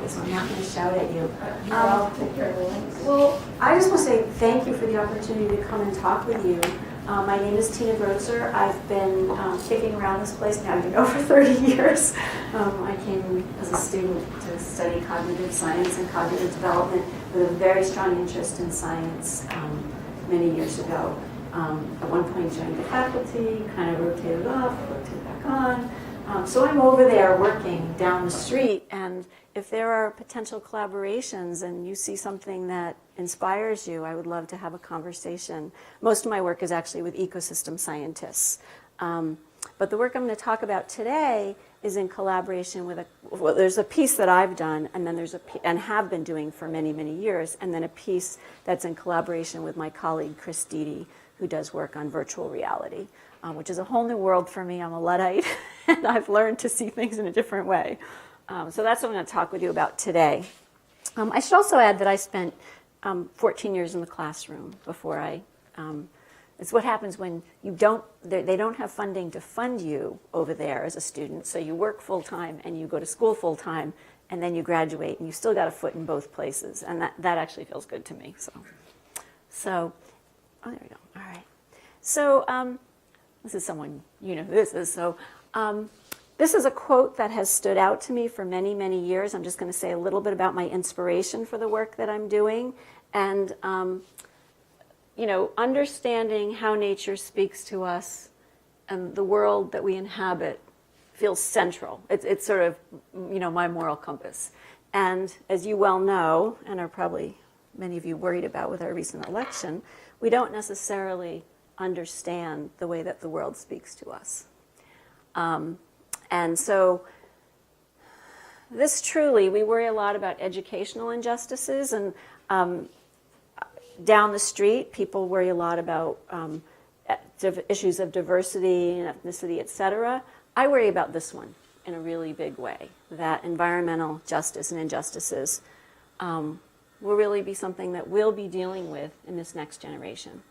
so I'm not going to shout at you. Well, I just want to say thank you for the opportunity to come and talk with you. My name is Tina Grotzer. I've been kicking around this place now, for 30 years. I came as a student to study cognitive science and cognitive development with a very strong interest in science many years ago. At one point joined the faculty, kind of rotated off, rotated back on. So I'm over there working down the street, and if there are potential collaborations and you see something that inspires you, I would love to have a conversation. Most of my work is actually with ecosystem scientists. But the work I'm going to talk about today is in collaboration with there's a piece that I've done, and then there's and have been doing for many, many years, and then a piece that's in collaboration with my colleague Chris Deedy, who does work on virtual reality, which is a whole new world for me. I'm a Luddite, and I've learned to see things in a different way. So that's what I'm going to talk with you about today. I should also add that I spent 14 years in the classroom before it's what happens when you they don't have funding to fund you over there as a student, so you work full-time and you go to school full-time, and then you graduate, and you still got a foot in both places, and that actually feels good to me. So, oh, there we go. All right. So this is someone, who this is. So this is a quote that has stood out to me for many, many years. I'm just going to say a little bit about my inspiration for the work that I'm doing. And, understanding how nature speaks to us and the world that we inhabit feels central. It's sort of, my moral compass. And as you well know, and are probably many of you worried about with our recent election, we don't necessarily understand the way that the world speaks to us. And so we worry a lot about educational injustices, and down the street, people worry a lot about issues of diversity and ethnicity, et cetera. I worry about this one in a really big way, that environmental justice and injustices will really be something that we'll be dealing with in this next generation.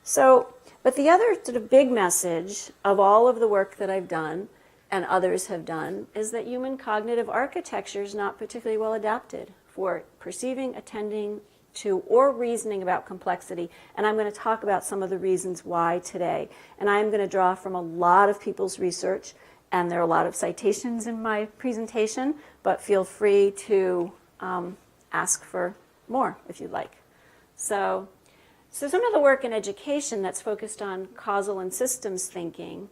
So, but the other sort of big message of all of the work that I've done and others have done is that human cognitive architecture is not particularly well adapted for perceiving, attending to, or reasoning about complexity. And I'm going to talk about some of the reasons why today. And I'm going to draw from a lot of people's research, and there are a lot of citations in my presentation, but feel free to ask for more if you'd like. So some of the work in education that's focused on causal and systems thinking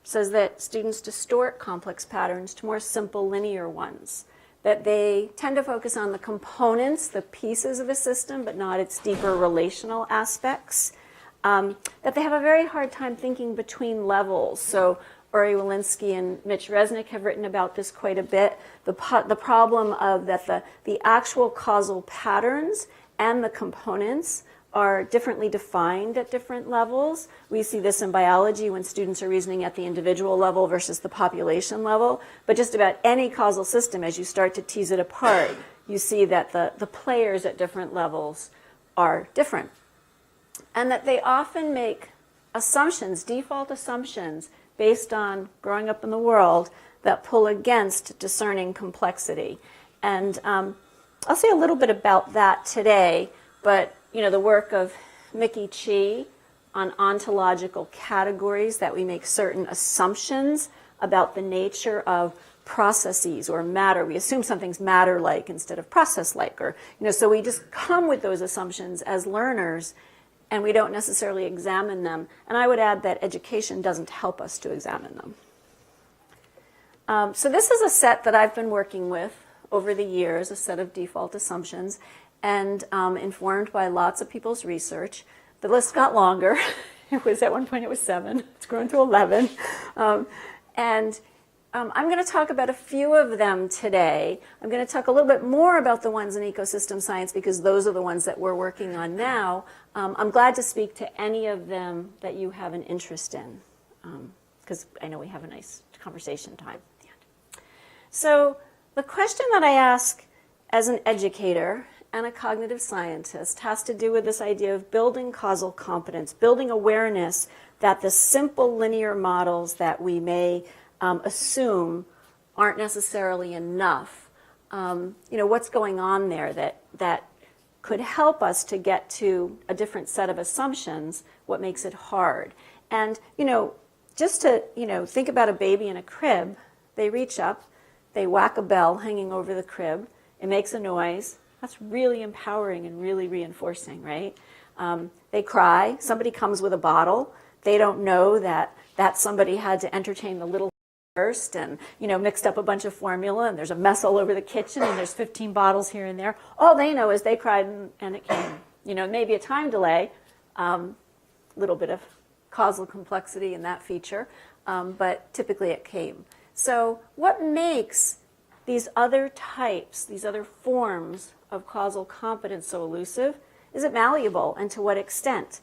says that students distort complex patterns to more simple linear ones, that they tend to focus on the components, the pieces of a system, but not its deeper relational aspects, that they have a very hard time thinking between levels. So Uri Walensky and Mitch Resnick have written about this quite a bit, the problem of that the actual causal patterns and the components are differently defined at different levels. We see this in biology when students are reasoning at the individual level versus the population level. But just about any causal system, as you start to tease it apart, you see that the players at different levels are different. And that they often make assumptions, default assumptions, based on growing up in the world that pull against discerning complexity. And I'll say a little bit about that today, but the work of Mickey Chi on ontological categories, that we make certain assumptions about the nature of processes or matter. We assume something's matter-like instead of process-like, or so we just come with those assumptions as learners, and we don't necessarily examine them. And I would add that education doesn't help us to examine them. So this is a set that I've been working with over the years, a set of default assumptions, and informed by lots of people's research. The list got longer. At one point it was 7. It's grown to 11. I'm going to talk about a few of them today. I'm going to talk a little bit more about the ones in ecosystem science because those are the ones that we're working on now. I'm glad to speak to any of them that you have an interest in, because I know we have a nice conversation time at the end. So the question that I ask as an educator and a cognitive scientist has to do with this idea of building causal competence, building awareness that the simple linear models that we may assume aren't necessarily enough what's going on there that could help us to get to a different set of assumptions, what makes it hard. And, just to, think about a baby in a crib, they reach up, they whack a bell hanging over the crib, it makes a noise. That's really empowering and really reinforcing, right? They cry, somebody comes with a bottle, they don't know that somebody had to entertain the little first and, mixed up a bunch of formula and there's a mess all over the kitchen and there's 15 bottles here and there. All they know is they cried and it came. Maybe a time delay, little bit of causal complexity in that feature, but typically it came. So what makes these other types, these other forms of causal competence so elusive? Is it malleable, and to what extent?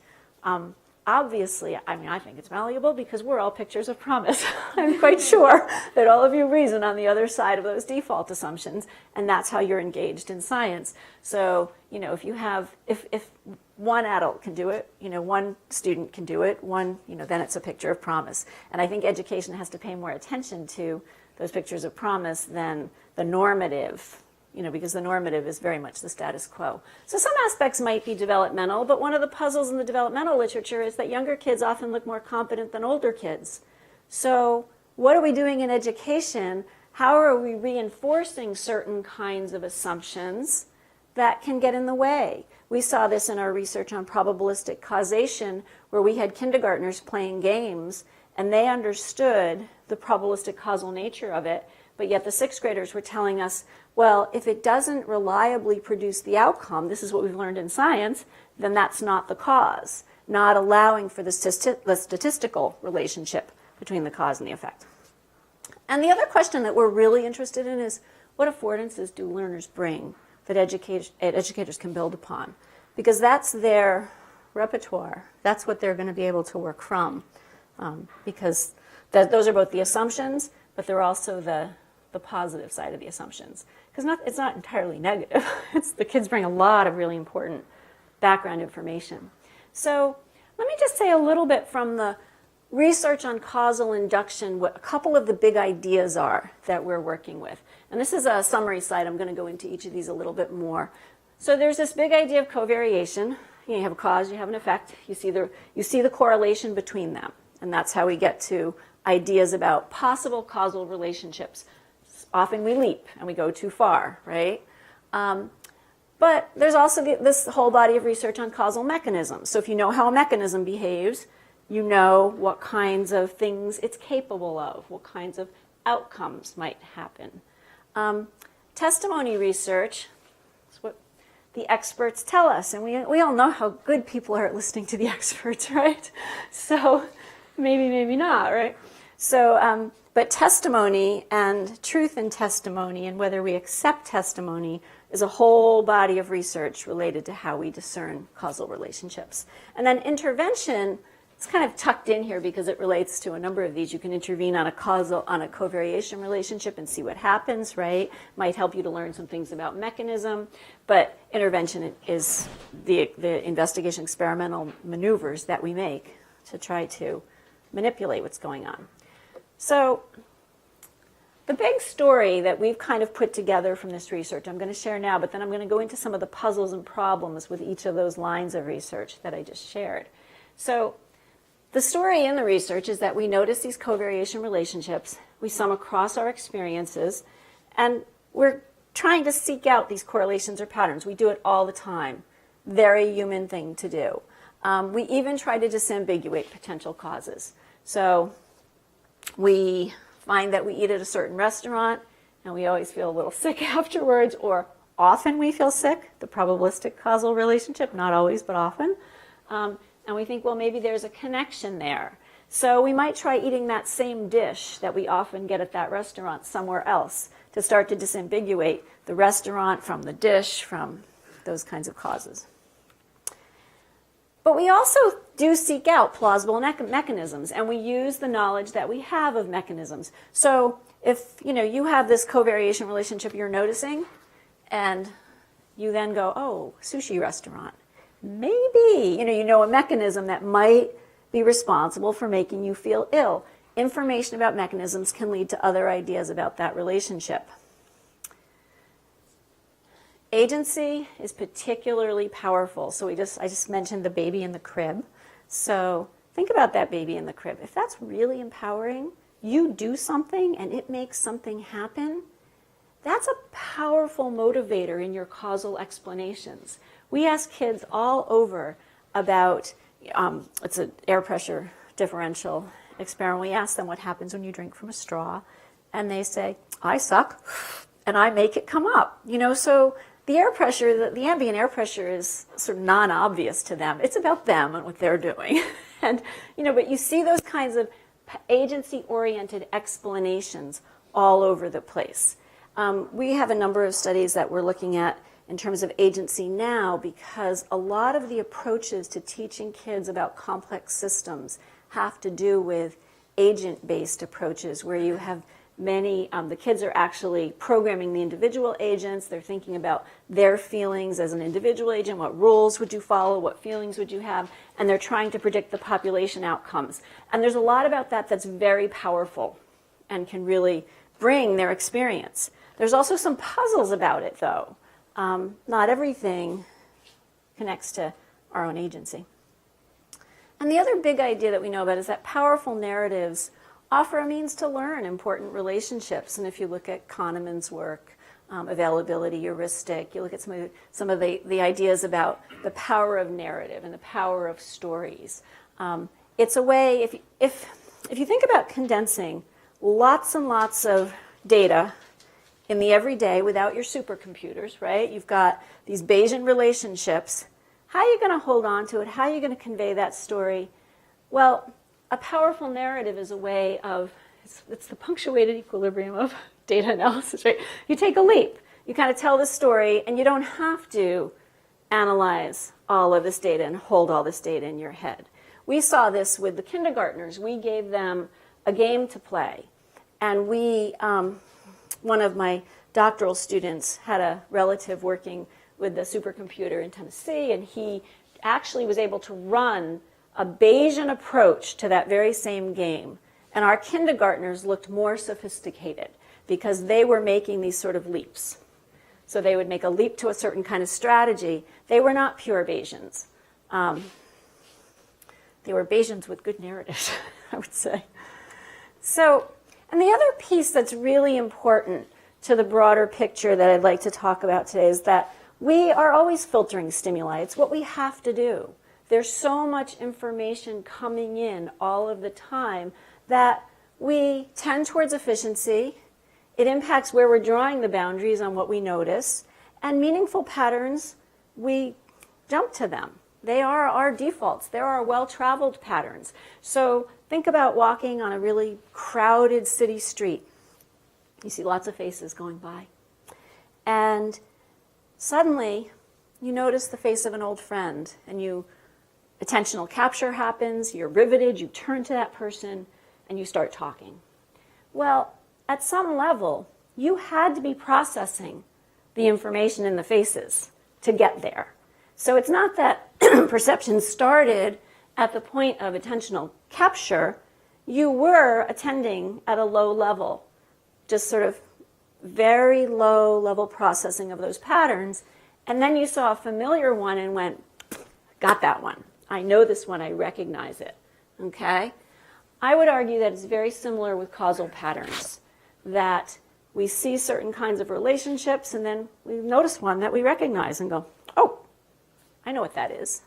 Obviously, I think it's malleable because we're all pictures of promise. I'm quite sure that all of you reason on the other side of those default assumptions, and that's how you're engaged in science. So, if one adult can do it, one student can do it, then it's a picture of promise. And I think education has to pay more attention to those pictures of promise than the normative, because the normative is very much the status quo. So some aspects might be developmental, but one of the puzzles in the developmental literature is that younger kids often look more competent than older kids. So what are we doing in education? How are we reinforcing certain kinds of assumptions that can get in the way? We saw this in our research on probabilistic causation, where we had kindergartners playing games, and they understood the probabilistic causal nature of it, but yet the sixth graders were telling us, well, if it doesn't reliably produce the outcome, this is what we've learned in science, then that's not the cause, not allowing for the statistical relationship between the cause and the effect. And the other question that we're really interested in is, what affordances do learners bring that educators can build upon? Because that's their repertoire. That's what they're going to be able to work from. Because those are both the assumptions, but they're also the positive side of the assumptions. Because it's not entirely negative. The kids bring a lot of really important background information. So let me just say a little bit from the research on causal induction, what a couple of the big ideas are that we're working with. And this is a summary slide. I'm going to go into each of these a little bit more. So there's this big idea of covariation. You have a cause, you have an effect. You see the correlation between them. And that's how we get to ideas about possible causal relationships. Often we leap and we go too far, right? But there's also this whole body of research on causal mechanisms. So if you know how a mechanism behaves, you know what kinds of things it's capable of, what kinds of outcomes might happen. Testimony research is what the experts tell us, and we all know how good people are at listening to the experts, right? So maybe not, right? So, but testimony and truth in testimony and whether we accept testimony is a whole body of research related to how we discern causal relationships. And then intervention, it's kind of tucked in here because it relates to a number of these. You can intervene on a covariation relationship and see what happens, right? Might help you to learn some things about mechanism, but intervention is the investigation experimental maneuvers that we make to try to manipulate what's going on. So the big story that we've kind of put together from this research, I'm going to share now, but then I'm going to go into some of the puzzles and problems with each of those lines of research that I just shared. So the story in the research is that we notice these covariation relationships, we sum across our experiences, and we're trying to seek out these correlations or patterns. We do it all the time. Very human thing to do. We even try to disambiguate potential causes. So we find that we eat at a certain restaurant and we always feel a little sick afterwards, or often we feel sick, the probabilistic causal relationship, not always, but often. And we think, well, maybe there's a connection there. So we might try eating that same dish that we often get at that restaurant somewhere else to start to disambiguate the restaurant from the dish, from those kinds of causes. But we also do seek out plausible mechanisms, and we use the knowledge that we have of mechanisms. So if you have this covariation relationship you're noticing, and you then go, oh, sushi restaurant, maybe you know a mechanism that might be responsible for making you feel ill. Information about mechanisms can lead to other ideas about that relationship. Agency is particularly powerful. So I just mentioned the baby in the crib. So think about that baby in the crib. If that's really empowering, you do something and it makes something happen, that's a powerful motivator in your causal explanations. We ask kids all over about, it's an air pressure differential experiment. We ask them what happens when you drink from a straw, and they say, I suck, and I make it come up. So the air pressure, the ambient air pressure is sort of non-obvious to them. It's about them and what they're doing. And, but you see those kinds of agency-oriented explanations all over the place. We have a number of studies that we're looking at in terms of agency now, because a lot of the approaches to teaching kids about complex systems have to do with agent-based approaches, where you have many, the kids are actually programming the individual agents. They're thinking about their feelings as an individual agent. What rules would you follow? What feelings would you have? And they're trying to predict the population outcomes. And there's a lot about that that's very powerful and can really bring their experience. There's also some puzzles about it, though. Not everything connects to our own agency. And the other big idea that we know about is that powerful narratives offer a means to learn important relationships. And if you look at Kahneman's work, availability, heuristic, you look at some of the ideas about the power of narrative and the power of stories. It's a way, if you think about condensing lots and lots of data in the everyday without your supercomputers, right? You've got these Bayesian relationships. How are you going to hold on to it? How are you going to convey that story? Well, a powerful narrative is a way of, it's the punctuated equilibrium of data analysis, right? You take a leap. You kind of tell the story, and you don't have to analyze all of this data and hold all this data in your head. We saw this with the kindergartners. We gave them a game to play. And one of my doctoral students had a relative working with the supercomputer in Tennessee, and he actually was able to run a Bayesian approach to that very same game. And our kindergartners looked more sophisticated because they were making these sort of leaps. So they would make a leap to a certain kind of strategy. They were not pure Bayesians. They were Bayesians with good narratives, I would say. So, and the other piece that's really important to the broader picture that I'd like to talk about today is that we are always filtering stimuli. It's what we have to do. There's so much information coming in all of the time that we tend towards efficiency. It impacts where we're drawing the boundaries on what we notice. And meaningful patterns, we jump to them. They are our defaults. They're our well-traveled patterns. So think about walking on a really crowded city street. You see lots of faces going by. And suddenly, you notice the face of an old friend, and attentional capture happens, you're riveted, you turn to that person, and you start talking. Well, at some level, you had to be processing the information in the faces to get there. So it's not that perception started at the point of attentional capture. You were attending at a low level, just sort of very low level processing of those patterns, and then you saw a familiar one and went, got that one. I know this one, I recognize it, okay? I would argue that it's very similar with causal patterns, that we see certain kinds of relationships and then we notice one that we recognize and go, oh, I know what that is.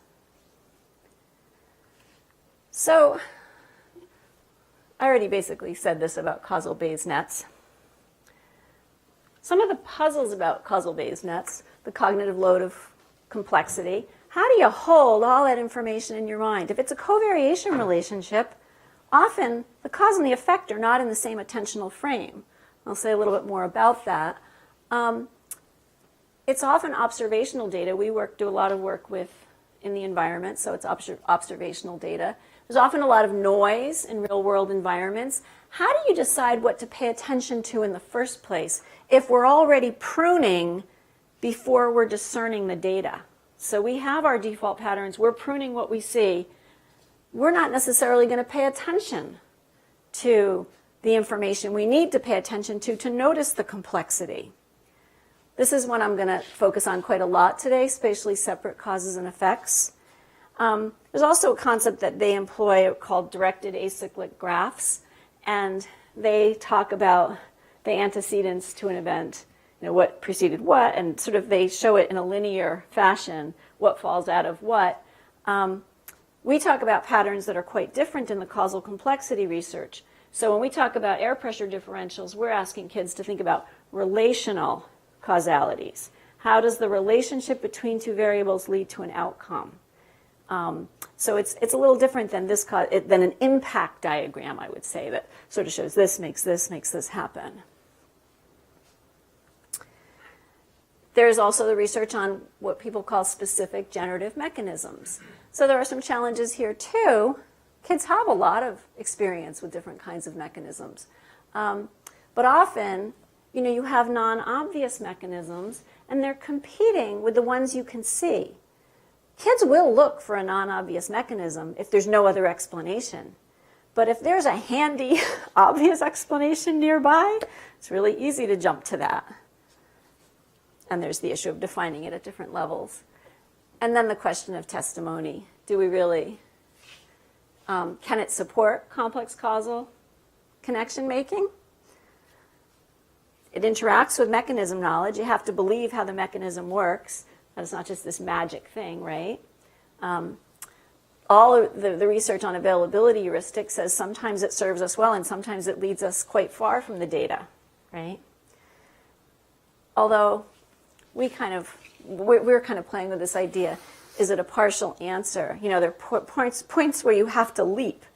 So I already basically said this about causal Bayes nets. Some of the puzzles about causal Bayes nets, the cognitive load of complexity, how do you hold all that information in your mind? If it's a covariation relationship, often the cause and the effect are not in the same attentional frame. I'll say a little bit more about that. It's often observational data. We do a lot of work in the environment, so it's observational data. There's often a lot of noise in real-world environments. How do you decide what to pay attention to in the first place if we're already pruning before we're discerning the data? So we have our default patterns. We're pruning what we see. We're not necessarily going to pay attention to the information we need to pay attention to notice the complexity. This is one I'm going to focus on quite a lot today, spatially separate causes and effects. There's also a concept that they employ called directed acyclic graphs, and they talk about the antecedents to an event, what preceded what, and sort of they show it in a linear fashion, what falls out of what. We talk about patterns that are quite different in the causal complexity research. So when we talk about air pressure differentials, we're asking kids to think about relational causalities. How does the relationship between two variables lead to an outcome? So it's a little different than than an impact diagram, I would say, that sort of shows this makes this happen. There's also the research on what people call specific generative mechanisms. So there are some challenges here too. Kids have a lot of experience with different kinds of mechanisms. But often, you have non-obvious mechanisms, and they're competing with the ones you can see. Kids will look for a non-obvious mechanism if there's no other explanation. But if there's a handy, obvious explanation nearby, it's really easy to jump to that. And there's the issue of defining it at different levels. And then the question of testimony. Do we really, can it support complex causal connection making? It interacts with mechanism knowledge. You have to believe how the mechanism works. It's not just this magic thing, right? All of the research on availability heuristics says sometimes it serves us well and sometimes it leads us quite far from the data, right? Although we're kind of playing with this idea, is it a partial answer? There are points where you have to leap,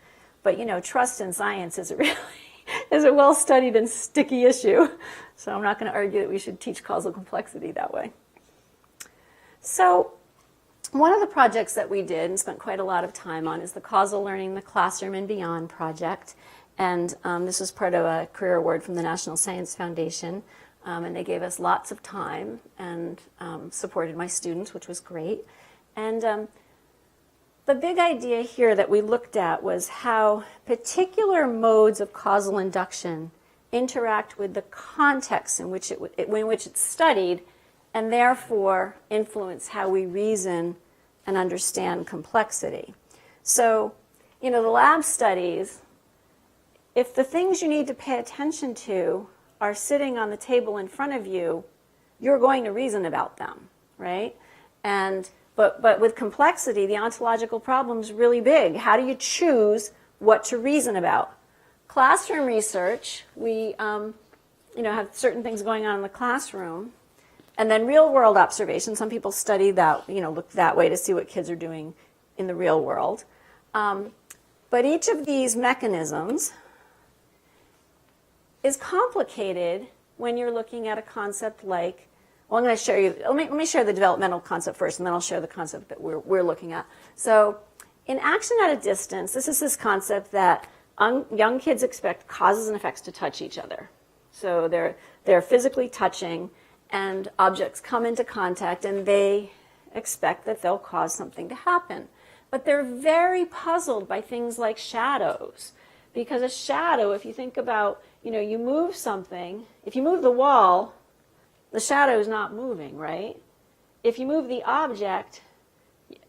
but trust in science is a well-studied and sticky issue. So I'm not going to argue that we should teach causal complexity that way. So one of the projects that we did and spent quite a lot of time on is the Causal Learning in the Classroom and Beyond project. And this was part of a career award from the National Science Foundation. And they gave us lots of time and supported my students, which was great. And the big idea here that we looked at was how particular modes of causal induction interact with the context in which it's studied, and therefore influence how we reason and understand complexity. So, the lab studies, if the things you need to pay attention to are sitting on the table in front of you, you're going to reason about them, right? But with complexity, the ontological problem's really big. How do you choose what to reason about? Classroom research, we have certain things going on in the classroom. And then real-world observation, some people study that, look that way to see what kids are doing in the real world. But each of these mechanisms is complicated when you're looking at a concept like, well, I'm going to show you, let me share the developmental concept first, and then I'll share the concept that we're looking at. So in action at a distance, this is this concept that young kids expect causes and effects to touch each other. So they're physically touching, and objects come into contact, and they expect that they'll cause something to happen. But they're very puzzled by things like shadows. Because a shadow, if you think about, you move something, if you move the wall, the shadow is not moving, right? If you move the object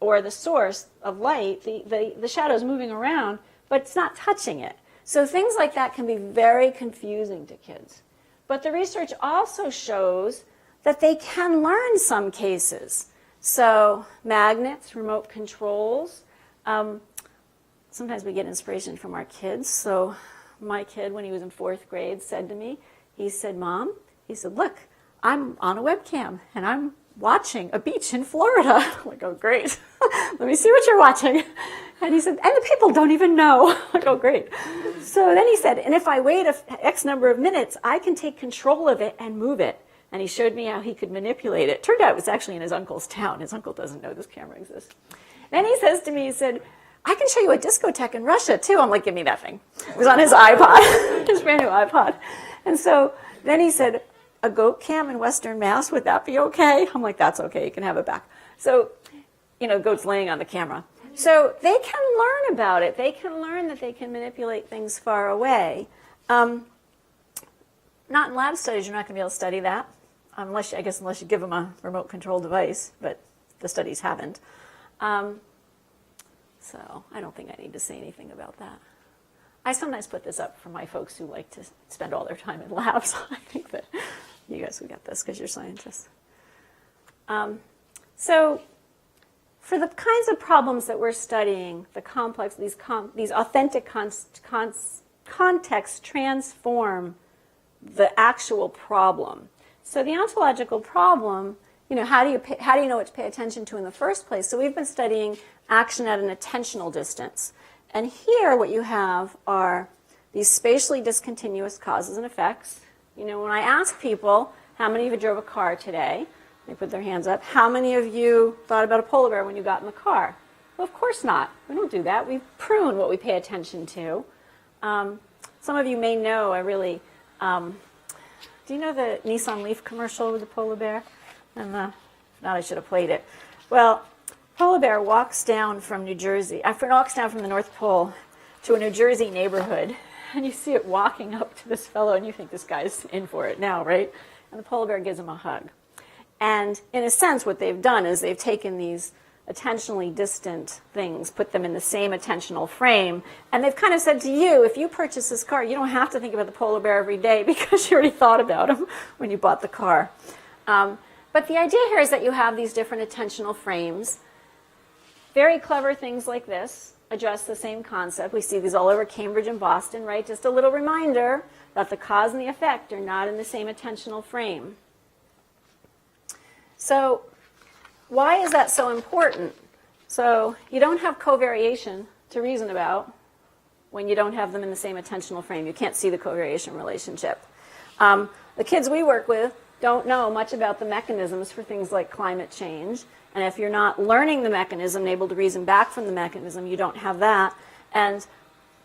or the source of light, the shadow is moving around, but it's not touching it. So things like that can be very confusing to kids. But the research also shows that they can learn some cases. So magnets, remote controls. Sometimes we get inspiration from our kids. So my kid, when he was in 4th grade, said to me, he said, "Mom," he said, "look, I'm on a webcam and I'm watching a beach in Florida." I'm like, "Oh, great. Let me see what you're watching." And he said, "and the people don't even know." I'm like, "Oh, great." So then he said, "and if I wait X number of minutes, I can take control of it and move it." And he showed me how he could manipulate it. Turned out it was actually in his uncle's town. His uncle doesn't know this camera exists. Then he says to me, he said, "I can show you a discotheque in Russia, too." I'm like, "Give me that thing." It was on his iPod, his brand new iPod. And so then he said, "A goat cam in Western Mass, would that be okay?" I'm like, "That's okay, you can have it back." So, goat's laying on the camera. So they can learn about it. They can learn that they can manipulate things far away. Not in lab studies, you're not going to be able to study that. unless you give them a remote control device, but the studies haven't. So I don't think I need to say anything about that. I sometimes put this up for my folks who like to spend all their time in labs. I think that you guys will get this because you're scientists. So for the kinds of problems that we're studying, the complex, these authentic contexts transform the actual problem. So the ontological problem, how do you know what to pay attention to in the first place? So we've been studying action at an attentional distance. And here what you have are these spatially discontinuous causes and effects. When I ask people, how many of you drove a car today? They put their hands up. How many of you thought about a polar bear when you got in the car? Well, of course not. We don't do that. We prune what we pay attention to. Some of you may know do you know the Nissan Leaf commercial with the polar bear? And if not, I should have played it. Well, polar bear walks down from New Jersey, walks down from the North Pole to a New Jersey neighborhood, and you see it walking up to this fellow, and you think this guy's in for it now, right? And the polar bear gives him a hug. And in a sense, what they've done is they've taken these attentionally distant things, put them in the same attentional frame, and they've kind of said to you, if you purchase this car, you don't have to think about the polar bear every day because you already thought about him when you bought the car. But the idea here is that you have these different attentional frames. Very clever things like this address the same concept. We see these all over Cambridge and Boston, right? Just a little reminder that the cause and the effect are not in the same attentional frame. So why is that so important? So you don't have covariation to reason about when you don't have them in the same attentional frame. You can't see the covariation relationship. The kids we work with don't know much about the mechanisms for things like climate change. And if you're not learning the mechanism and able to reason back from the mechanism, you don't have that. And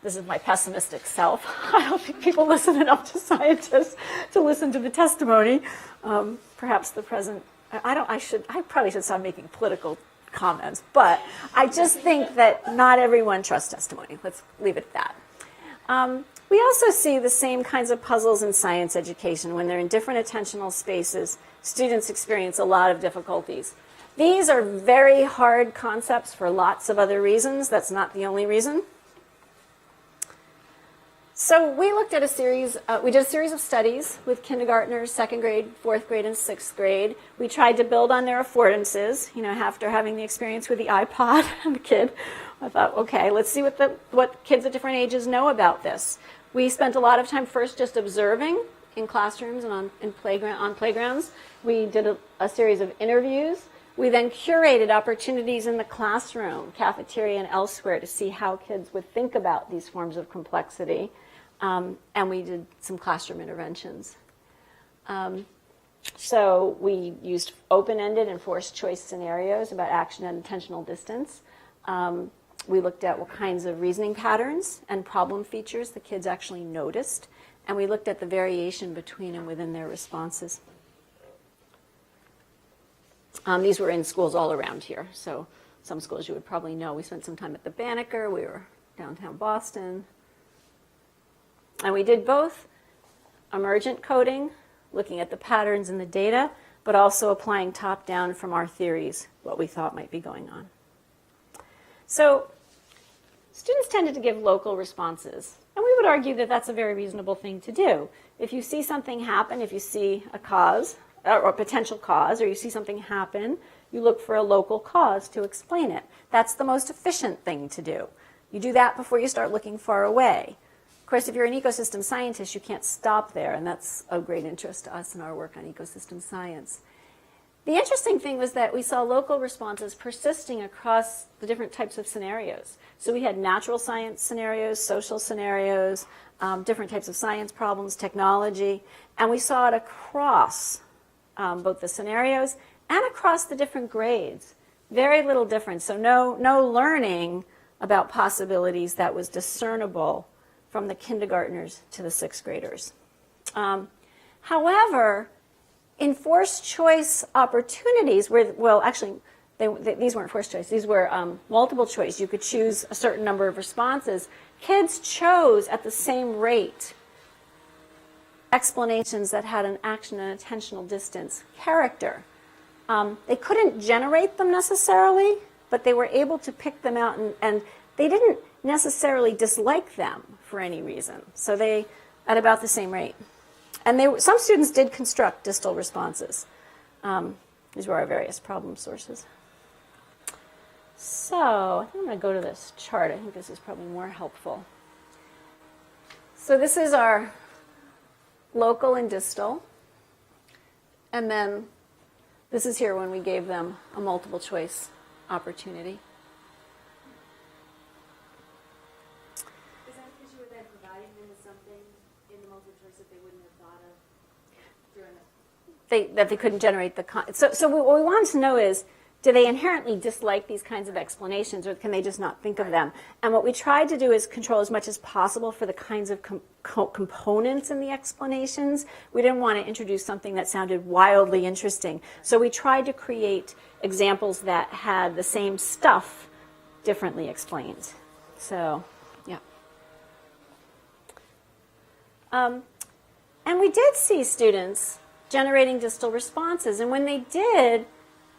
this is my pessimistic self. I don't think people listen enough to scientists to listen to the testimony. Perhaps the present, I probably should stop making political comments, but I just think that not everyone trusts testimony. Let's leave it at that. We also see the same kinds of puzzles in science education. When they're in different attentional spaces, students experience a lot of difficulties. These are very hard concepts for lots of other reasons. That's not the only reason. So we looked at we did a series of studies with kindergartners, second grade, fourth grade, and sixth grade. We tried to build on their affordances, after having the experience with the iPod and the kid. I thought, okay, let's see what kids at different ages know about this. We spent a lot of time first just observing in classrooms and on playgrounds. We did a series of interviews. We then curated opportunities in the classroom, cafeteria, and elsewhere to see how kids would think about these forms of complexity. And we did some classroom interventions. So we used open-ended and forced choice scenarios about action at attentional distance. We looked at what kinds of reasoning patterns and problem features the kids actually noticed. And we looked at the variation between and within their responses. These were in schools all around here. So some schools you would probably know. We spent some time at the Banneker. We were downtown Boston. And we did both emergent coding, looking at the patterns in the data, but also applying top-down from our theories what we thought might be going on. So students tended to give local responses. And we would argue that that's a very reasonable thing to do. If you see something happen, if you see a cause, or a potential cause, or you see something happen, you look for a local cause to explain it. That's the most efficient thing to do. You do that before you start looking far away. Of course, if you're an ecosystem scientist, you can't stop there, and that's of great interest to us in our work on ecosystem science. The interesting thing was that we saw local responses persisting across the different types of scenarios. So we had natural science scenarios, social scenarios, different types of science problems, technology, and we saw it across both the scenarios and across the different grades. Very little difference. So no learning about possibilities that was discernible from the kindergartners to the sixth graders. However, in forced choice opportunities, these weren't forced choice, these were multiple choice. You could choose a certain number of responses. Kids chose at the same rate explanations that had an action and attentional distance character. They couldn't generate them necessarily, but they were able to pick them out, and they didn't necessarily dislike them for any reason. So they, at about the same rate. And some students did construct distal responses. These were our various problem sources. So I think I'm going to go to this chart. I think this is probably more helpful. So this is our local and distal. And then this is here when we gave them a multiple choice opportunity. Is that because you were then providing them with something in the multiple choice that they wouldn't have thought of during the... That they couldn't generate the... So what we wanted to know is, do they inherently dislike these kinds of explanations, or can they just not think of them? And what we tried to do is control as much as possible for the kinds of components in the explanations. We didn't want to introduce something that sounded wildly interesting. So we tried to create examples that had the same stuff differently explained. So, yeah. And we did see students generating distal responses. And when they did,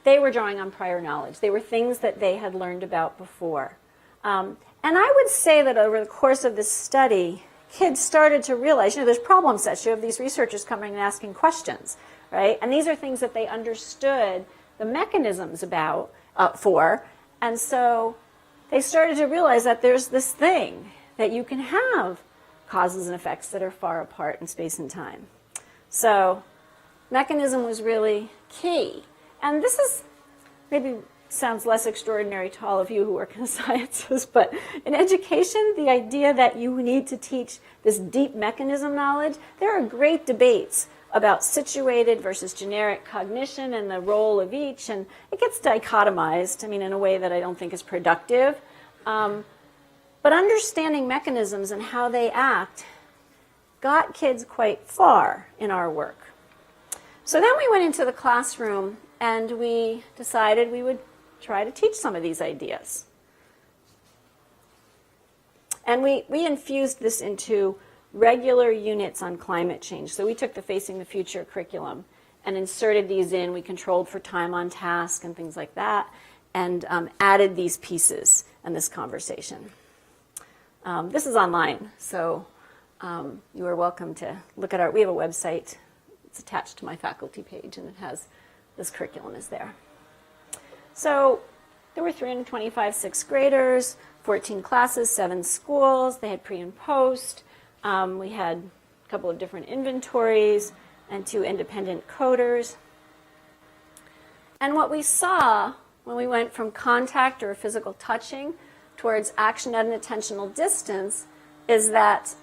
they were drawing on prior knowledge. They were things that they had learned about before. And I would say that over the course of this study, kids started to realize, there's problem sets. You have these researchers coming and asking questions, right? And these are things that they understood the mechanisms about for. And so they started to realize that there's this thing that you can have causes and effects that are far apart in space and time. So mechanism was really key. And this is maybe sounds less extraordinary to all of you who work in the sciences, but in education, the idea that you need to teach this deep mechanism knowledge, there are great debates about situated versus generic cognition and the role of each, and it gets dichotomized, in a way that I don't think is productive. But understanding mechanisms and how they act got kids quite far in our work. So then we went into the classroom and we decided we would try to teach some of these ideas. And we infused this into regular units on climate change. So we took the Facing the Future curriculum and inserted these in. We controlled for time on task and things like that, and added these pieces in this conversation. This is online, so you are welcome to look at we have a website. It's attached to my faculty page, and it has this curriculum is there. So there were 325 sixth graders, 14 classes, 7 schools. They had pre and post. We had a couple of different inventories and 2 independent coders. And what we saw when we went from contact or physical touching towards action at an attentional distance is that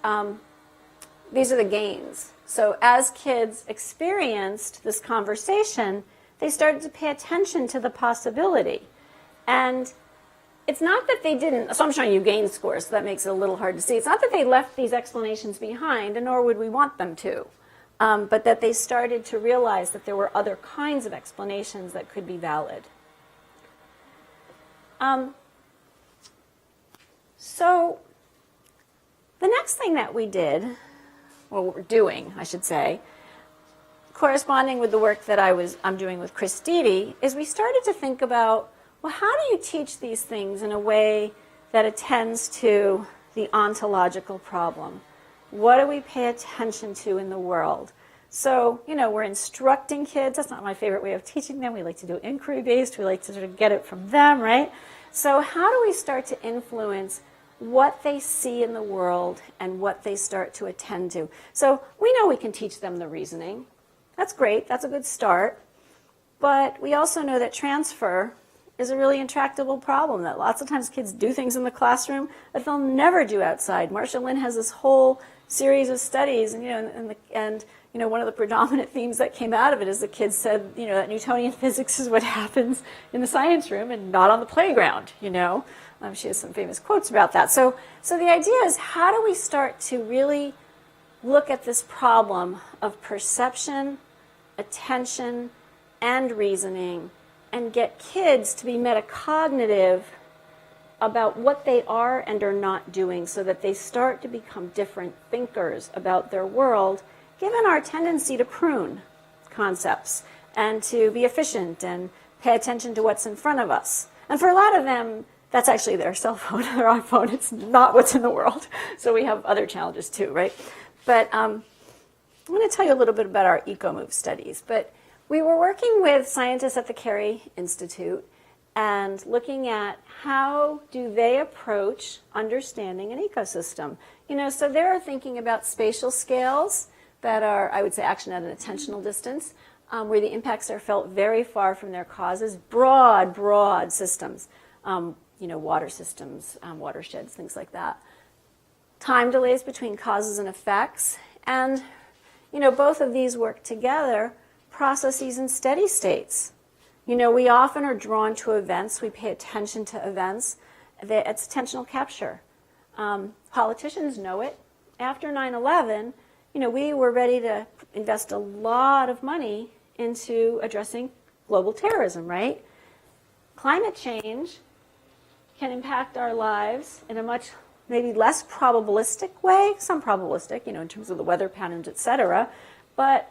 these are the gains. So as kids experienced this conversation, they started to pay attention to the possibility. And it's not that they didn't, so I'm showing you gain scores, so that makes it a little hard to see. It's not that they left these explanations behind, and nor would we want them to, but that they started to realize that there were other kinds of explanations that could be valid. So the next thing that we did, well, what we're doing, I should say, corresponding with the work that I'm doing with Chris Deedy, is we started to think about, well, how do you teach these things in a way that attends to the ontological problem? What do we pay attention to in the world? So, we're instructing kids. That's not my favorite way of teaching them. We like to do inquiry-based. We like to sort of get it from them, right? So how do we start to influence what they see in the world and what they start to attend to? So we know we can teach them the reasoning. That's great. That's a good start. But we also know that transfer is a really intractable problem, that lots of times kids do things in the classroom that they'll never do outside. Marsha Lynn has this whole series of studies, and one of the predominant themes that came out of it is the kids said, that Newtonian physics is what happens in the science room and not on the playground, She has some famous quotes about that. So the idea is, how do we start to really look at this problem of perception, attention, and reasoning, and get kids to be metacognitive about what they are and are not doing, so that they start to become different thinkers about their world, given our tendency to prune concepts and to be efficient and pay attention to what's in front of us. And for a lot of them, that's actually their cell phone, their iPhone. It's not what's in the world. So we have other challenges too, right? But I'm going to tell you a little bit about our EcoMUVE studies. But we were working with scientists at the Carey Institute and looking at how do they approach understanding an ecosystem. So they're thinking about spatial scales that are, I would say, action at an attentional distance, where the impacts are felt very far from their causes, broad systems, water systems, watersheds, things like that. Time delays between causes and effects, and both of these work together, processes and steady states. We often are drawn to events, we pay attention to events, it's attentional capture. Politicians know it. After 9/11, we were ready to invest a lot of money into addressing global terrorism, right? Climate change can impact our lives in a much maybe less probabilistic way, some probabilistic, in terms of the weather patterns, et cetera, but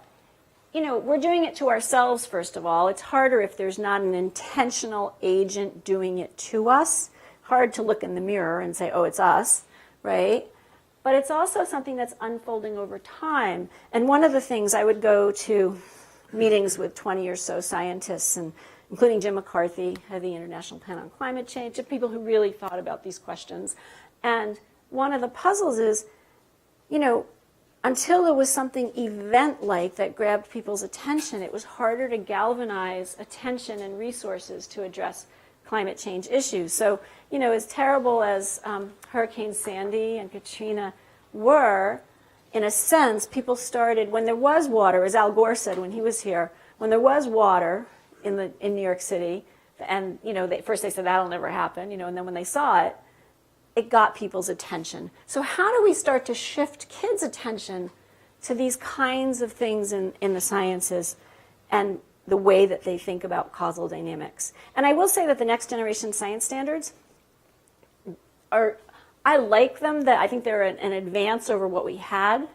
we're doing it to ourselves, first of all. It's harder if there's not an intentional agent doing it to us. Hard to look in the mirror and say, oh, it's us, right? But it's also something that's unfolding over time. And one of the things, I would go to meetings with 20 or so scientists, and including Jim McCarthy, head of the International Panel on Climate Change, people who really thought about these questions. And one of the puzzles is, until there was something event-like that grabbed people's attention, it was harder to galvanize attention and resources to address climate change issues. So, as terrible as Hurricane Sandy and Katrina were, in a sense, people started, when there was water, as Al Gore said when he was here, when there was water in New York City, and, first they said that'll never happen, and then when they saw it, it got people's attention. So how do we start to shift kids' attention to these kinds of things in the sciences and the way that they think about causal dynamics? And I will say that the next generation science standards I like them, that I think they're an advance over what we had,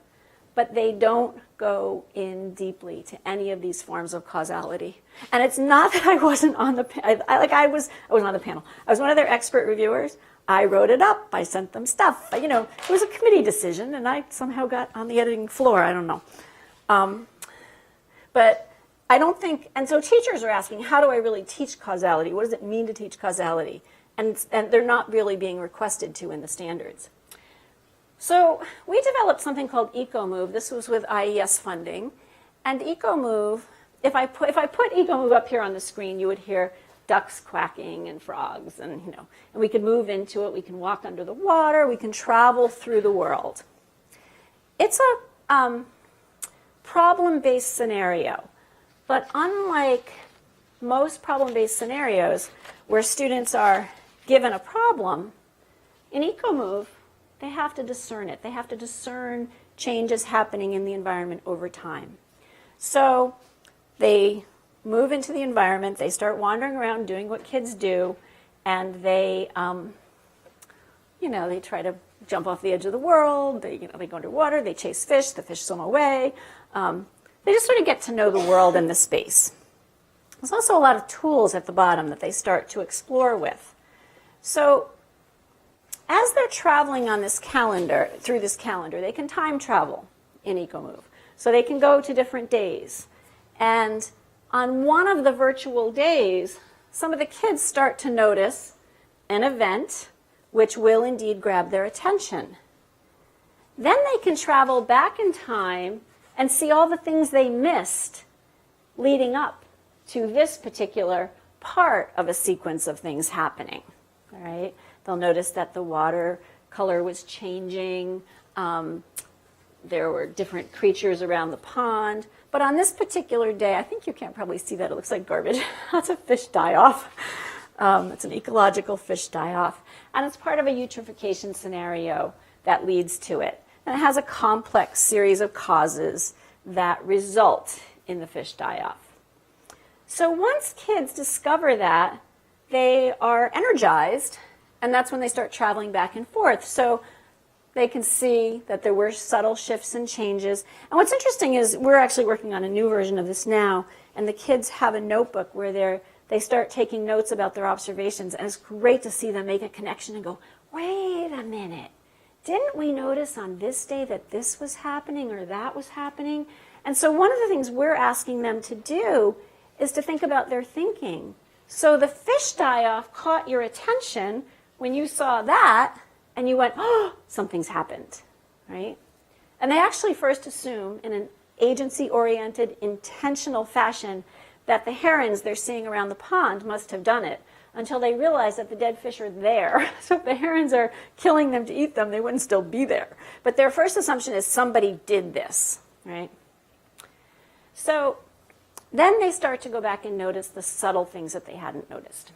but they don't go in deeply to any of these forms of causality. And it's not that I wasn't on the panel. I wasn't on the panel. I was one of their expert reviewers. I wrote it up. I sent them stuff. It was a committee decision, and I somehow got on the editing floor. I don't know. But I don't think, and so teachers are asking, how do I really teach causality? What does it mean to teach causality? And they're not really being requested to in the standards. So we developed something called EcoMUVE. This was with IES funding. And EcoMUVE, if I put EcoMUVE up here on the screen, you would hear ducks quacking and frogs, and and we could move into it. We can walk under the water. We can travel through the world. It's a problem-based scenario, but unlike most problem-based scenarios where students are given a problem, in EcoMUVE, they have to discern it. They have to discern changes happening in the environment over time. So they move into the environment, they start wandering around doing what kids do, and they, they try to jump off the edge of the world, they go underwater, they chase fish, the fish swim away. They just sort of get to know the world and the space. There's also a lot of tools at the bottom that they start to explore with. So as they're traveling on this calendar, through this calendar, they can time travel in EcoMUVE. So they can go to different days. And on one of the virtual days, some of the kids start to notice an event which will indeed grab their attention. Then they can travel back in time and see all the things they missed leading up to this particular part of a sequence of things happening. All right? They'll notice that the water color was changing. There were different creatures around the pond. But on this particular day, I think you can't probably see that. It looks like garbage. That's a fish die-off. It's an ecological fish die-off. And it's part of a eutrophication scenario that leads to it. And it has a complex series of causes that result in the fish die-off. So once kids discover that, they are energized, and that's when they start traveling back and forth. So they can see that there were subtle shifts and changes. And what's interesting is we're actually working on a new version of this now, and the kids have a notebook where they start taking notes about their observations, and it's great to see them make a connection and go, wait a minute, didn't we notice on this day that this was happening or that was happening? And so one of the things we're asking them to do is to think about their thinking. So the fish die-off caught your attention when you saw that, and you went, oh, something's happened, right? And they actually first assume in an agency-oriented, intentional fashion that the herons they're seeing around the pond must have done it, until they realize that the dead fish are there. So if the herons are killing them to eat them, they wouldn't still be there. But their first assumption is somebody did this, right? So then they start to go back and notice the subtle things that they hadn't noticed.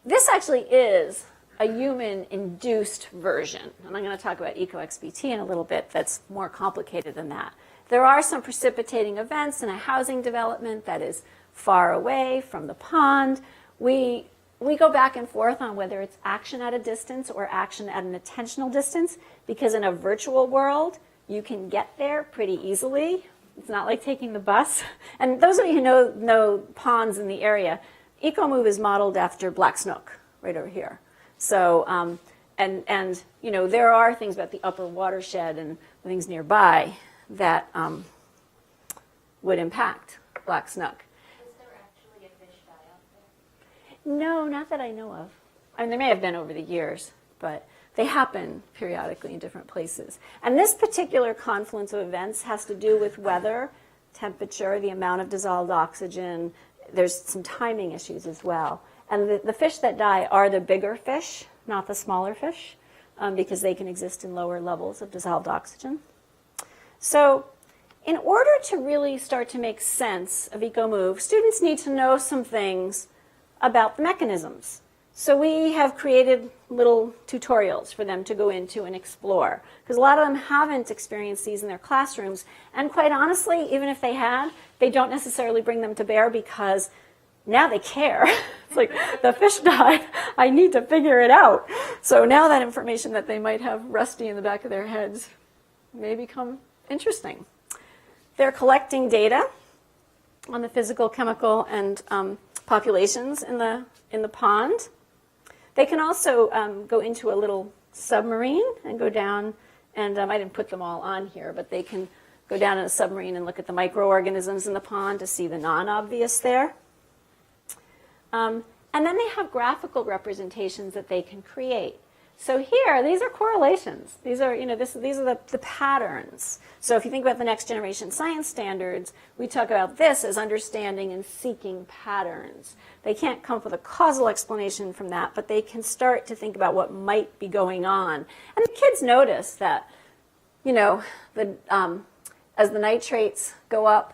This actually is a human-induced version. And I'm going to talk about EcoXBT in a little bit that's more complicated than that. There are some precipitating events in a housing development that is far away from the pond. We go back and forth on whether it's action at a distance or action at an attentional distance, because in a virtual world, you can get there pretty easily. It's not like taking the bus. And those of you who know ponds in the area, EcoMUVE is modeled after Black Snook, right over here. So, and you know, there are things about the upper watershed and things nearby that would impact Black Snook. Is there actually a fish die-off there? No, not that I know of. I mean, there may have been over the years, but they happen periodically in different places. And this particular confluence of events has to do with weather, temperature, the amount of dissolved oxygen. There's some timing issues as well. And the fish that die are the bigger fish, not the smaller fish, because they can exist in lower levels of dissolved oxygen. So in order to really start to make sense of EcoMUVE, students need to know some things about the mechanisms. So we have created little tutorials for them to go into and explore, because a lot of them haven't experienced these in their classrooms. And quite honestly, even if they had, they don't necessarily bring them to bear, because now they care. It's like, the fish died, I need to figure it out. So now that information that they might have rusty in the back of their heads may become interesting. They're collecting data on the physical, chemical, and populations in the pond. They can also go into a little submarine and go down, and I didn't put them all on here, but they can go down in a submarine and look at the microorganisms in the pond to see the non-obvious there. And then they have graphical representations that they can create. So here, these are correlations. These are, these are the patterns. So if you think about the next generation science standards, we talk about this as understanding and seeking patterns. They can't come up with a causal explanation from that, but they can start to think about what might be going on. And the kids notice that, as the nitrates go up,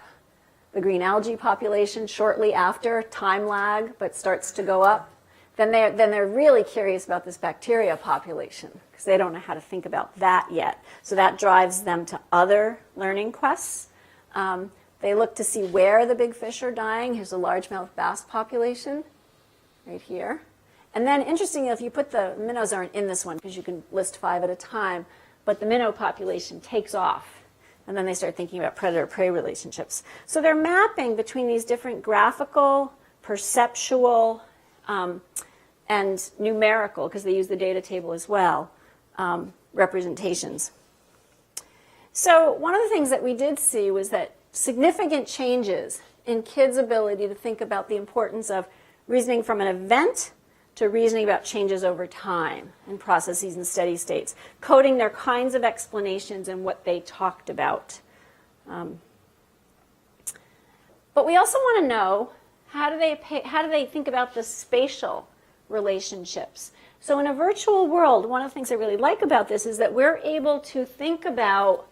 the green algae population shortly after, time lag, but starts to go up. Then they're really curious about this bacteria population, because they don't know how to think about that yet. So that drives them to other learning quests. They look to see where the big fish are dying. Here's a largemouth bass population right here. And then, interestingly, if you put the minnows aren't in this one, because you can list 5 at a time, but the minnow population takes off. And then they start thinking about predator-prey relationships. So they're mapping between these different graphical, perceptual, and numerical, because they use the data table as well, representations. So one of the things that we did see was that significant changes in kids' ability to think about the importance of reasoning from an event to reasoning about changes over time and processes and steady states, coding their kinds of explanations and what they talked about. But we also want to know, how do they think about the spatial relationships? So in a virtual world, one of the things I really like about this is that we're able to think about,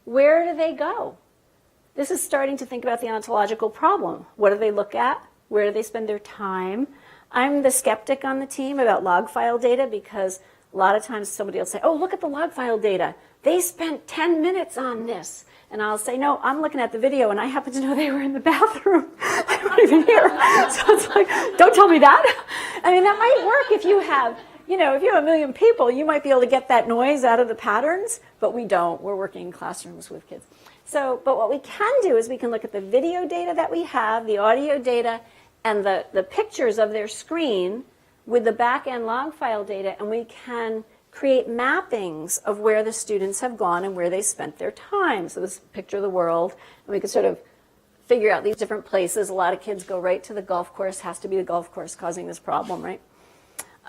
where do they go? This is starting to think about the ontological problem. What do they look at? Where do they spend their time? I'm the skeptic on the team about log file data, because a lot of times somebody will say, oh, look at the log file data. They spent 10 minutes on this. And I'll say, no, I'm looking at the video, and I happen to know they were in the bathroom. I don't even hear. So it's like, don't tell me that. I mean, that might work if you have if you have 1 million people, you might be able to get that noise out of the patterns, but we don't. We're working in classrooms with kids. So, but what we can do is we can look at the video data that we have, the audio data, and the pictures of their screen with the back-end log file data, and we can create mappings of where the students have gone and where they spent their time. So this picture of the world, and we could sort of figure out these different places. A lot of kids go right to the golf course. Has to be the golf course causing this problem, right?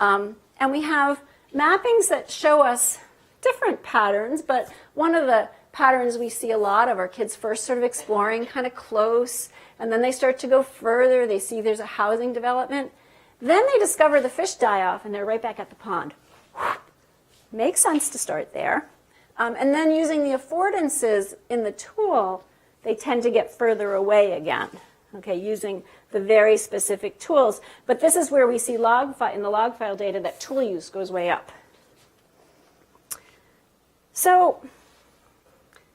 And we have mappings that show us different patterns, but one of the patterns we see a lot of are kids first sort of exploring kind of close, and then they start to go further. They see there's a housing development. Then they discover the fish die off, and they're right back at the pond. Makes sense to start there. And then using the affordances in the tool, they tend to get further away again, okay, using the very specific tools. But this is where we see in the log file data that tool use goes way up. So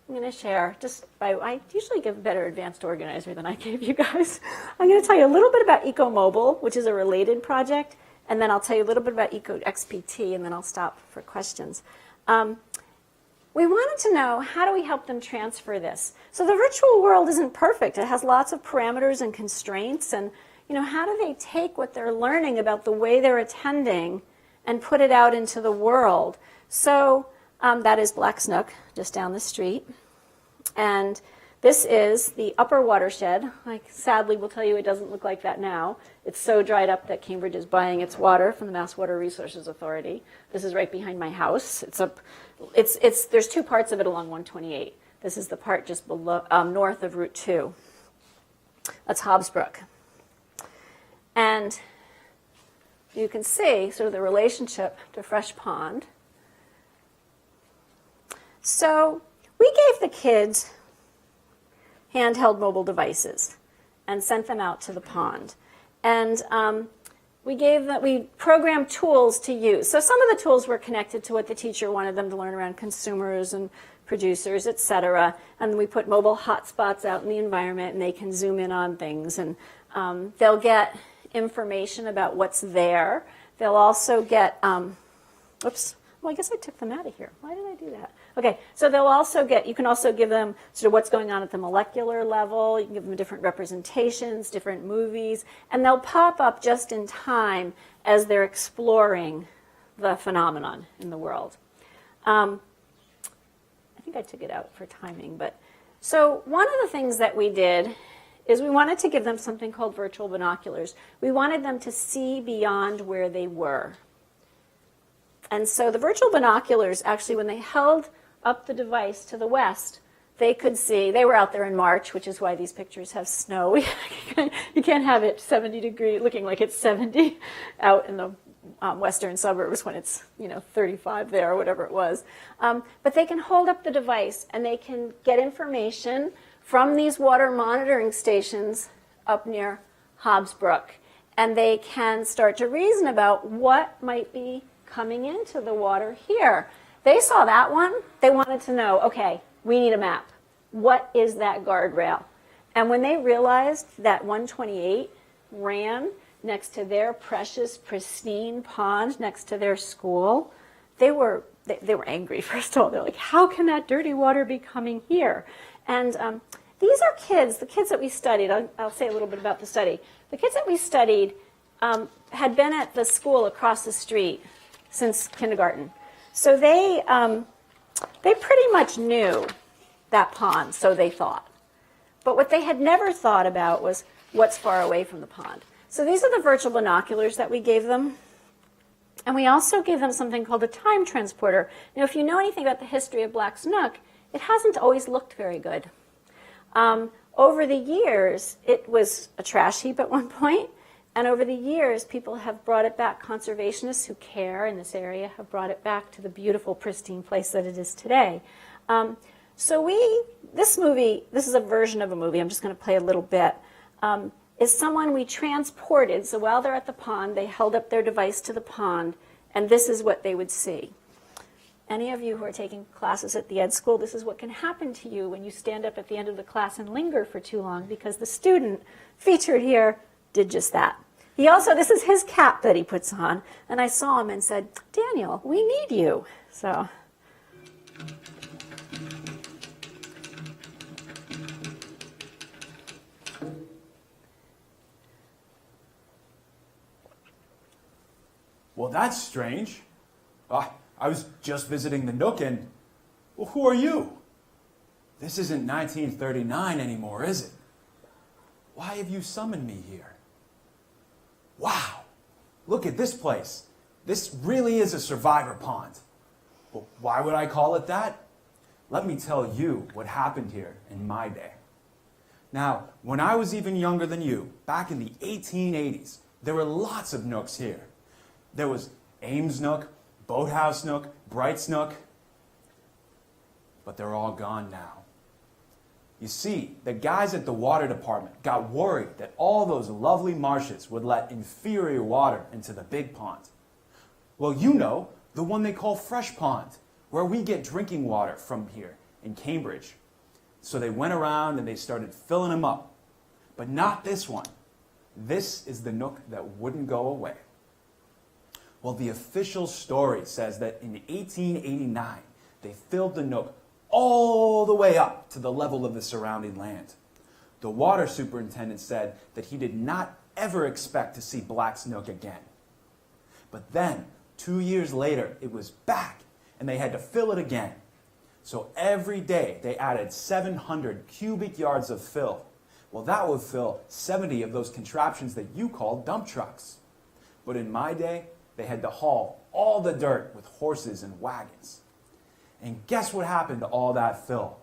I'm going to share, I usually give a better advanced organizer than I gave you guys. I'm going to tell you a little bit about EcoMobile, which is a related project, and then I'll tell you a little bit about EcoXPT, and then I'll stop for questions. We wanted to know, how do we help them transfer this? So the virtual world isn't perfect. It has lots of parameters and constraints, and how do they take what they're learning about the way they're attending and put it out into the world? So that is Black Snook, just down the street. And this is the upper watershed. I sadly will tell you it doesn't look like that now. It's so dried up that Cambridge is buying its water from the Mass Water Resources Authority. This is right behind my house. There's two parts of it along 128. This is the part just below, north of Route 2. That's Hobbsbrook. And you can see sort of the relationship to Fresh Pond. So we gave the kids handheld mobile devices and sent them out to the pond. And we programmed tools to use. So some of the tools were connected to what the teacher wanted them to learn around consumers and producers, et cetera. And we put mobile hotspots out in the environment, and they can zoom in on things. And they'll get information about what's there. They'll also get, oops, well, I guess I took them out of here. Why did I do that? Okay, so they'll also get, you can also give them sort of what's going on at the molecular level. You can give them different representations, different movies, and they'll pop up just in time as they're exploring the phenomenon in the world. I think I took it out for timing, but so one of the things that we did is we wanted to give them something called virtual binoculars. We wanted them to see beyond where they were. And so the virtual binoculars, actually, when they held up the device to the west, they could see, they were out there in March, which is why these pictures have snow. You can't have it 70 degrees, looking like it's 70 out in the western suburbs when it's 35 there or whatever it was. But they can hold up the device and they can get information from these water monitoring stations up near Hobbsbrook. And they can start to reason about what might be coming into the water here. They saw that one. They wanted to know, okay, we need a map. What is that guardrail? And when they realized that 128 ran next to their precious, pristine pond next to their school, they were angry, first of all. They're like, how can that dirty water be coming here? And these are kids, the kids that we studied. I'll say a little bit about the study. The kids that we studied had been at the school across the street since kindergarten. So they pretty much knew that pond, so they thought. But what they had never thought about was what's far away from the pond. So these are the virtual binoculars that we gave them. And we also gave them something called a time transporter. Now, if you know anything about the history of Black Snook, it hasn't always looked very good. Over the years, it was a trash heap at one point. And over the years, people have brought it back. Conservationists who care in this area have brought it back to the beautiful, pristine place that it is today. This movie, this is a version of a movie, I'm just going to play a little bit, is someone we transported. So while they're at the pond, they held up their device to the pond, and this is what they would see. Any of you who are taking classes at the Ed School, this is what can happen to you when you stand up at the end of the class and linger for too long, because the student featured here did just that. He also, this is his cap that he puts on, and I saw him and said, Daniel, we need you. So. Well, that's strange. I was just visiting the Nook and, well, who are you? This isn't 1939 anymore, is it? Why have you summoned me here? Wow, look at this place. This really is a survivor pond. Well, why would I call it that? Let me tell you what happened here in my day. Now, when I was even younger than you, back in the 1880s, there were lots of nooks here. There was Ames Nook, Boathouse Nook, Bright's Nook, but they're all gone now. You see, the guys at the water department got worried that all those lovely marshes would let inferior water into the big pond. Well, you know, the one they call Fresh Pond, where we get drinking water from here in Cambridge. So they went around and they started filling them up. But not this one. This is the nook that wouldn't go away. Well, the official story says that in 1889, they filled the nook all the way up to the level of the surrounding land. The water superintendent said that he did not ever expect to see Black's Nook again. But then, 2 years later, it was back, and they had to fill it again. So every day, they added 700 cubic yards of fill. Well, that would fill 70 of those contraptions that you call dump trucks. But in my day, they had to haul all the dirt with horses and wagons. And guess what happened to all that fill?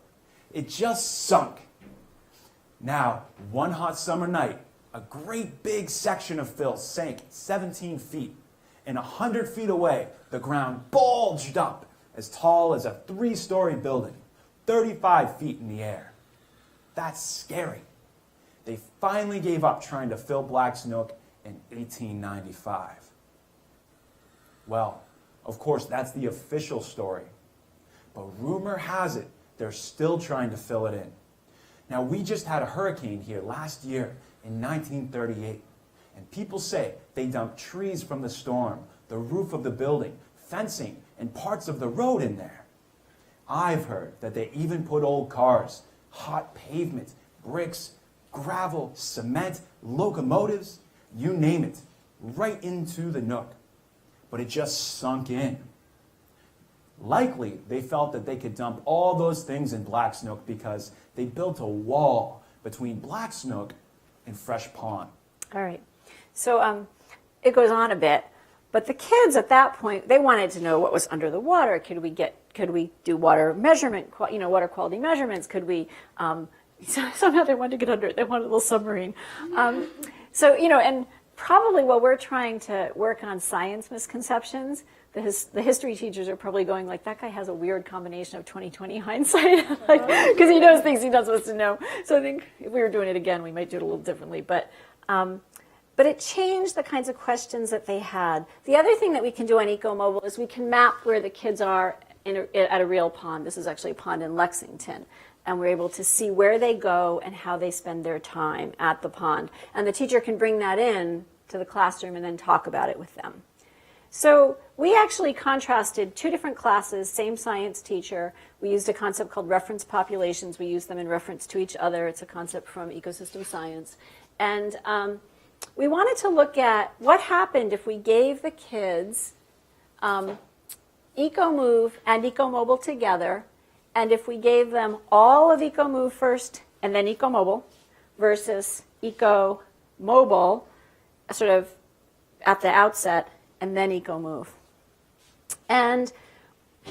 It just sunk. Now, one hot summer night, a great big section of fill sank 17 feet. And 100 feet away, the ground bulged up as tall as a 3-story building, 35 feet in the air. That's scary. They finally gave up trying to fill Black's Nook in 1895. Well, of course, that's the official story. But rumor has it they're still trying to fill it in. Now, we just had a hurricane here last year in 1938. And people say they dumped trees from the storm, the roof of the building, fencing, and parts of the road in there. I've heard that they even put old cars, hot pavement, bricks, gravel, cement, locomotives, you name it, right into the nook. But it just sunk in. Likely, they felt that they could dump all those things in Black's Nook because they built a wall between Black's Nook and Fresh Pond. All right. So it goes on a bit, but the kids at that point, they wanted to know what was under the water. Could we do water measurement, water quality measurements? Could we, somehow they wanted to get under it. They wanted a little submarine. And probably while we're trying to work on science misconceptions, the history teachers are probably going like, that guy has a weird combination of 20/20 hindsight, because he knows things he's not supposed to know. So I think if we were doing it again, we might do it a little differently. But it changed the kinds of questions that they had. The other thing that we can do on EcoMobile is we can map where the kids are at a real pond. This is actually a pond in Lexington. And we're able to see where they go and how they spend their time at the pond. And the teacher can bring that in to the classroom and then talk about it with them. So we actually contrasted 2 different classes, same science teacher. We used a concept called reference populations. We use them in reference to each other. It's a concept from ecosystem science. And we wanted to look at what happened if we gave the kids EcoMUVE and EcoMobile together, and if we gave them all of EcoMUVE first and then EcoMobile versus EcoMobile sort of at the outset and then EcoMUVE. And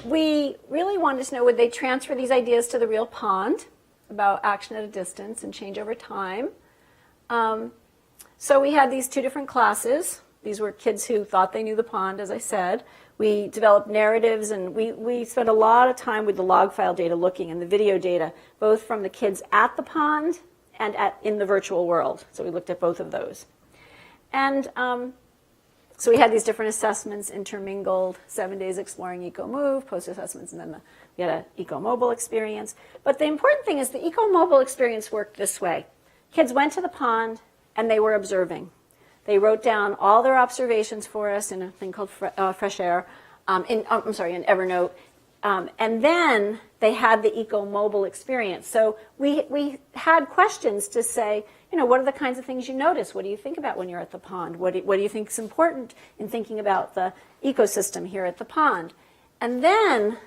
we really wanted to know, would they transfer these ideas to the real pond about action at a distance and change over time? So we had these 2 different classes. These were kids who thought they knew the pond, as I said. We developed narratives, and we spent a lot of time with the log file data looking and the video data, both from the kids at the pond and in the virtual world. So we looked at both of those. And so we had these different assessments intermingled, 7 days exploring EcoMUVE, post-assessments, and then we had an EcoMobile experience. But the important thing is the EcoMobile experience worked this way. Kids went to the pond, and they were observing. They wrote down all their observations for us in a thing called Fresh Air, in Evernote. And then they had the EcoMobile experience. So we had questions to say, what are the kinds of things you notice? What do you think about when you're at the pond? What do you think is important in thinking about the ecosystem here at the pond? And then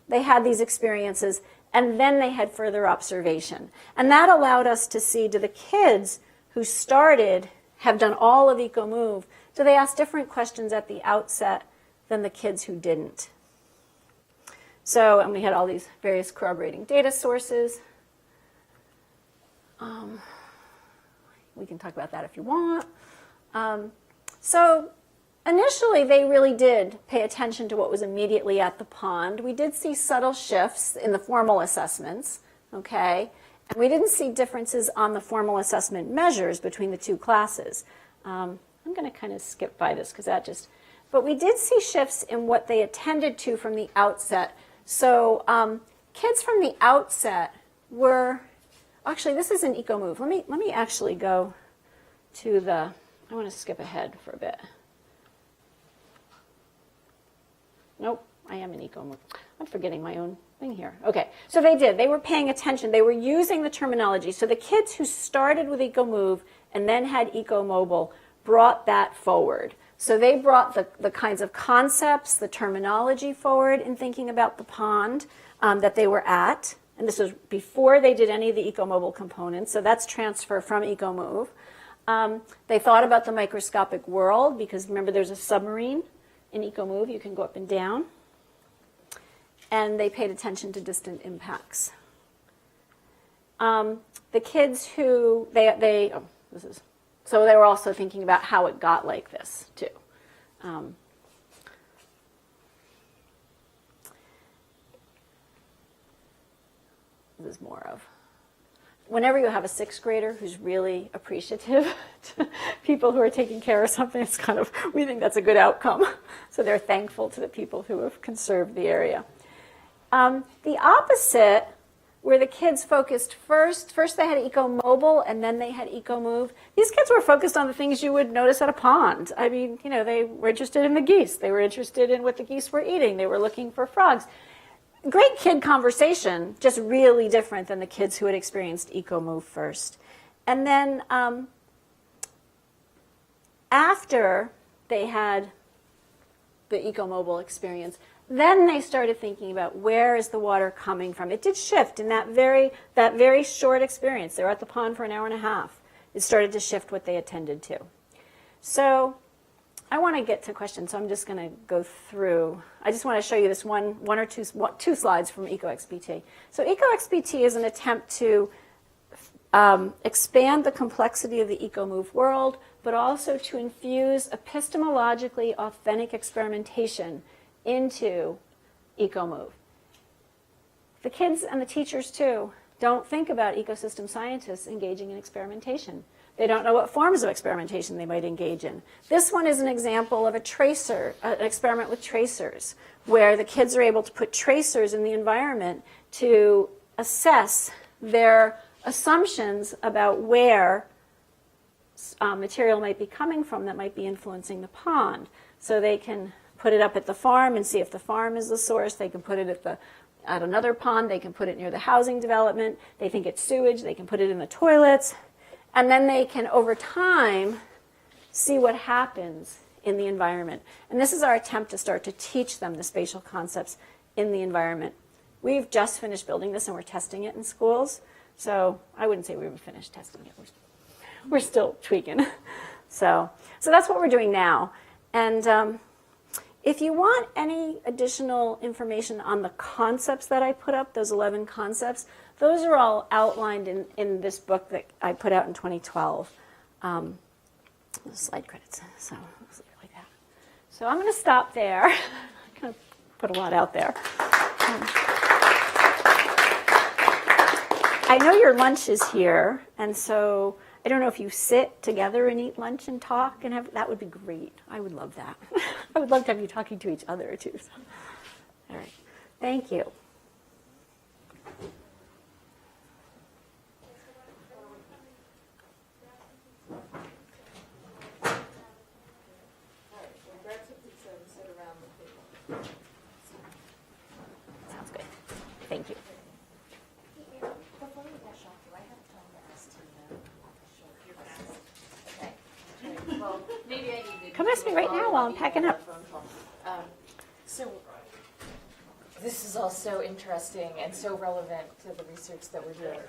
they had these experiences, and then they had further observation. And that allowed us to see, do the kids who started, have done all of EcoMUVE, do they ask different questions at the outset than the kids who didn't? So, and we had all these various corroborating data sources. We can talk about that if you want. So initially, they really did pay attention to what was immediately at the pond. We did see subtle shifts in the formal assessments, okay? And we didn't see differences on the formal assessment measures between the two classes. I'm going to kind of skip by this because that just... But we did see shifts in what they attended to from the outset. So kids from the outset were... Actually, this is an EcoMUVE. Let me actually go to the... I want to skip ahead for a bit. Nope, I am in EcoMUVE. I'm forgetting my own thing here. Okay, so they did. They were paying attention. They were using the terminology. So the kids who started with EcoMUVE and then had EcoMobile brought that forward. So they brought the kinds of concepts, the terminology forward in thinking about the pond that they were at. And this was before they did any of the EcoMobile components. So that's transfer from EcoMUVE. They thought about the microscopic world because remember there's a submarine in EcoMUVE. You can go up and down. And they paid attention to distant impacts. The kids who, so they were also thinking about how it got like this too. This is more of, whenever you have a sixth grader who's really appreciative to people who are taking care of something, it's kind of, we think that's a good outcome. So they're thankful to the people who have conserved the area. The opposite, where the kids focused first they had EcoMobile and then they had EcoMUVE. These kids were focused on the things you would notice at a pond. I mean, they were interested in the geese. They were interested in what the geese were eating. They were looking for frogs. Great kid conversation, just really different than the kids who had experienced EcoMUVE first. And then after they had the EcoMobile experience, then they started thinking about where is the water coming from. It did shift in that very short experience. They were at the pond for an hour and a half. It started to shift what they attended to. So I want to get to questions, so I'm just going to go through. I just want to show you this one or two slides from EcoXPT. So EcoXPT is an attempt to expand the complexity of the EcoMUVE world, but also to infuse epistemologically authentic experimentation into EcoMUVE. The kids and the teachers, too, don't think about ecosystem scientists engaging in experimentation. They don't know what forms of experimentation they might engage in. This one is an example of an experiment with tracers, where the kids are able to put tracers in the environment to assess their assumptions about where material might be coming from that might be influencing the pond. So they can put it up at the farm and see if the farm is the source. They can put it at another pond. They can put it near the housing development. They think it's sewage. They can put it in the toilets. And then they can, over time, see what happens in the environment. And this is our attempt to start to teach them the spatial concepts in the environment. We've just finished building this, and we're testing it in schools. So I wouldn't say we were finished testing it. We're still tweaking. So that's what we're doing now. And if you want any additional information on the concepts that I put up, those 11 concepts, those are all outlined in this book that I put out in 2012. Slide credits, so like that. So I'm going to stop there. I kind of put a lot out there. I know your lunch is here, and so I don't know if you sit together and eat lunch and talk, and that would be great. I would love that. I would love to have you talking to each other, too. So. All right. Thank you. Sounds good. Thank you. Before we dash off, do I have time to ask Tina a short question? Okay. Well, maybe I need to. Come ask me right now while I'm packing up. So this is all so interesting and so relevant to the research that we're doing.